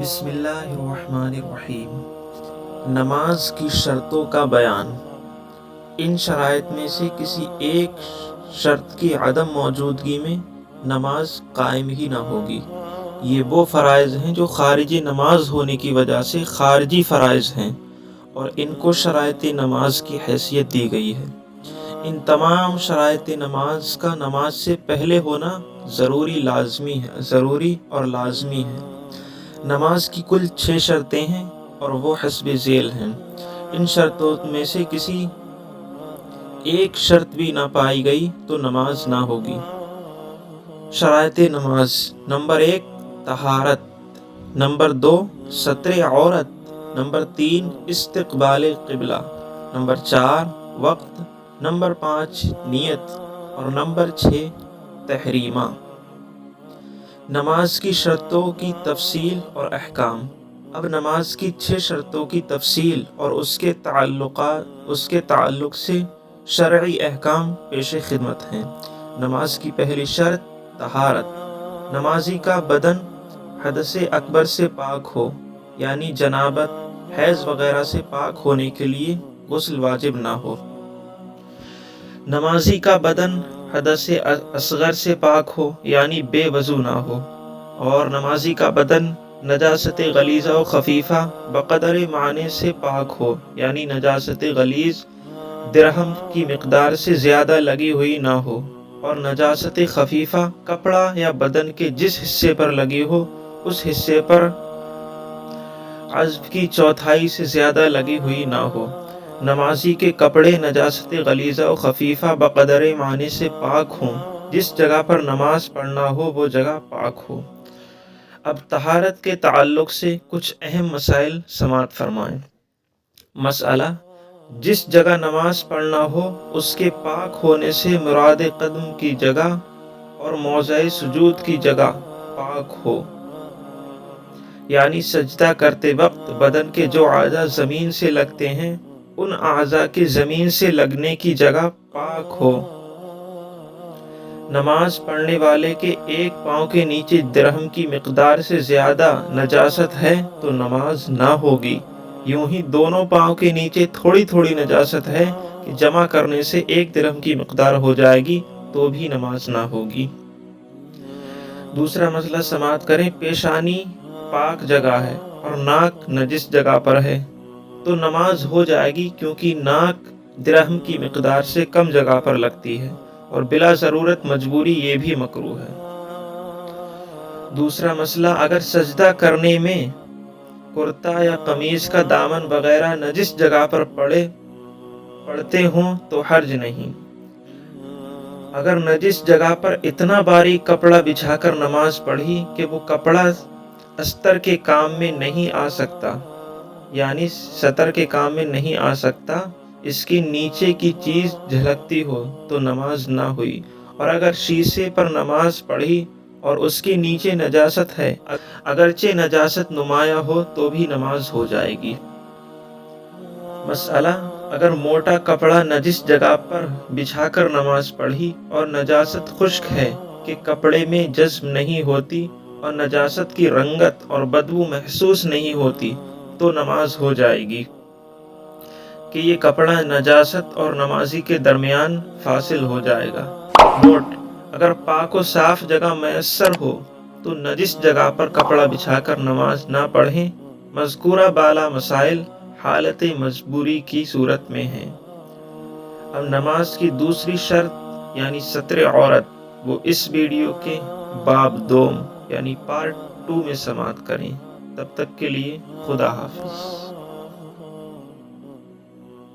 بسم اللہ الرحمن الرحیم۔ نماز کی شرطوں کا بیان۔ ان شرائط میں سے کسی ایک شرط کی عدم موجودگی میں نماز قائم ہی نہ ہوگی۔ یہ وہ فرائض ہیں جو خارجی نماز ہونے کی وجہ سے خارجی فرائض ہیں اور ان کو شرائط نماز کی حیثیت دی گئی ہے۔ ان تمام شرائط نماز کا نماز سے پہلے ہونا ضروری اور لازمی ہے۔ نماز کی کل 6 شرطیں ہیں اور وہ حسب ذیل ہیں۔ ان شرطوں میں سے کسی ایک شرط بھی نہ پائی گئی تو نماز نہ ہوگی۔ شرائط نماز: نمبر 1 طہارت، نمبر 2 ستر عورت، نمبر 3 استقبال قبلہ، نمبر 4 وقت، نمبر 5 نیت اور نمبر 6 تحریمہ۔ نماز کی شرطوں کی تفصیل اور احکام۔ اب نماز کی 6 شرطوں کی تفصیل اور اس کے تعلق سے شرعی احکام پیش خدمت ہیں۔ نماز کی پہلی شرط طہارت۔ نمازی کا بدن حدث اکبر سے پاک ہو، یعنی جنابت، حیض وغیرہ سے پاک ہونے کے لیے غسل واجب نہ ہو۔ نمازی کا بدن حدث اصغر سے پاک ہو، یعنی بے وضو نہ ہو، اور نمازی کا بدن نجاست غلیظہ و خفیفہ بقدر معنی سے پاک ہو، یعنی نجاست غلیظ درہم کی مقدار سے زیادہ لگی ہوئی نہ ہو، اور نجاست خفیفہ کپڑا یا بدن کے جس حصے پر لگی ہو اس حصے پر عضو کی چوتھائی سے زیادہ لگی ہوئی نہ ہو۔ نمازی کے کپڑے نجاست غلیظہ و خفیفہ بقدر معنی سے پاک ہوں، جس جگہ پر نماز پڑھنا ہو وہ جگہ پاک ہو۔ اب طہارت کے تعلق سے کچھ اہم مسائل سماعت فرمائیں۔ مسئلہ: جس جگہ نماز پڑھنا ہو اس کے پاک ہونے سے مراد قدم کی جگہ اور موضع سجود کی جگہ پاک ہو، یعنی سجدہ کرتے وقت بدن کے جو اعضاء زمین سے لگتے ہیں ان اعضاء کے زمین سے لگنے کی جگہ پاک ہو۔ نماز پڑھنے والے کے ایک پاؤں کے نیچے درہم کی مقدار سے زیادہ نجاست ہے تو نماز نہ ہوگی۔ یوں ہی دونوں پاؤں کے نیچے تھوڑی تھوڑی نجاست ہے کہ جمع کرنے سے 1 درہم کی مقدار ہو جائے گی تو بھی نماز نہ ہوگی۔ دوسرا مسئلہ سماعت کریں۔ پیشانی پاک جگہ ہے اور ناک نجس جگہ پر ہے تو نماز ہو جائے گی، کیونکہ ناک درہم کی مقدار سے کم جگہ پر لگتی ہے اور بلا ضرورت مجبوری یہ بھی مکروہ ہے۔ دوسرا مسئلہ: اگر سجدہ کرنے میں کرتا یا قمیض کا دامن وغیرہ نجس جگہ پر پڑتے ہوں تو حرج نہیں۔ اگر نجس جگہ پر اتنا باریک کپڑا بچھا کر نماز پڑھی کہ وہ کپڑا استر کے کام میں نہیں آ سکتا، یعنی ستر کے کام میں نہیں آ سکتا، اس کی نیچے کی چیز جھلکتی ہو تو نماز نہ ہوئی، اور اگر شیشے پر نماز پڑھی اور اس کے نیچے نجاست ہے، اگرچہ نجاست نمایاں ہو تو بھی نماز ہو جائے گی۔ مسئلہ: اگر موٹا کپڑا نجس جگہ پر بچھا کر نماز پڑھی اور نجاست خشک ہے کہ کپڑے میں جذب نہیں ہوتی اور نجاست کی رنگت اور بدبو محسوس نہیں ہوتی تو نماز ہو جائے گی کہ یہ کپڑا نجاست اور نمازی کے درمیان فاصل ہو جائے گا۔ نوٹ: اگر پاک و صاف جگہ میسر ہو تو نجس جگہ پر کپڑا بچھا کر نماز نہ پڑھیں۔ مذکورہ بالا مسائل حالت مجبوری کی صورت میں ہیں۔ اب نماز کی دوسری شرط یعنی ستر عورت، وہ اس ویڈیو کے باب 2 یعنی پارٹ 2 میں سماعت کریں۔ تب تک کے لیے خدا حافظ۔